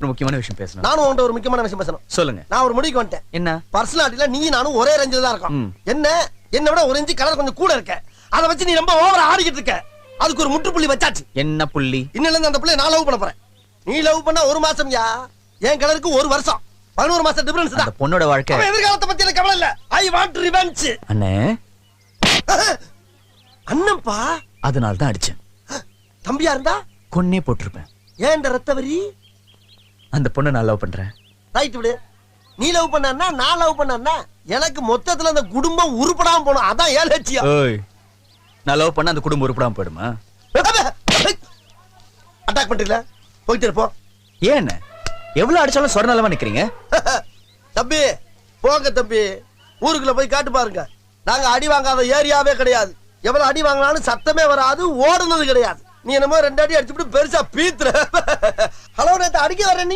ஒரு முக்கியமான விஷயம் பேசணும். நானும் உன்கிட்ட ஒரு முக்கியமான விஷயம் பேசணும். சொல்லுங்க. நான் ஒரு முடிவுக்கு வந்துட்டேன். என்ன? பர்சனாலிட்டில நீ நானும் ஒரே ரேஞ்சில தான் இருக்கோம். என்ன விட ஒரு இன்ச்சு கலர் கொஞ்சம் கூட இருக்க. அதை வச்சு நீ ரொம்ப ஓவரா ஆடிக்கிட்டு இருக்க. அதுக்கு ஒரு முற்றுப்புள்ளி வச்சாச்சு. என்ன புள்ளி? இன்னில இருந்து அந்த புள்ளைய நான் லவ் பண்ண போறேன். நீ லவ் பண்ணா 1 மாசம்யா, என் கலருக்கு 1 வருஷம், 11 மாசம் டிஃபரன்ஸ் தான். அந்த பொண்ணோட வாழ்க்கை. அவ எதிர்காலத்தை பத்தி எனக்கு கவலை இல்ல. I want revenge. அண்ணே, அண்ணன்பா, அதனால தான் அடிச்சேன். தம்பியா இருந்தா கொன்னே போட்டிருப்பேன். ஏன் ரத்தவரி? அந்த பொண்ணை நான் லவ் பண்றேன். ரைட் விடு. நீ லவ் பண்ணா நான் லவ் பண்ணா எனக்கு மொத்தத்துல அந்த குடும்பம் உருப்படாம போணும். அதான் ஏன் லட்சியம். ஓய், நான் லவ் பண்ண அந்த குடும்பம் உருப்படாம போயிடுமா? அட்டாக் பண்றீங்களா? போயிட்டு இருப்போம். ஏன் எவ்வளவு அடிச்சாலும் சொர்ணலமா நிக்கிறீங்க? தம்பி போங்க தம்பி, ஊருக்குள்ள போய் காட்டு பாருங்க. நாங்க அடி வாங்காத ஏரியாவே கிடையாது. எவ்வளவு அடி வாங்கினாலும் சத்தமே வராது, ஓடுனது கிடையாது. நீ என்னமோ 2 அடி அடிச்சுட்டு பெருசா பீத்துற. ஹலோ, நேத்து அடிக்க வர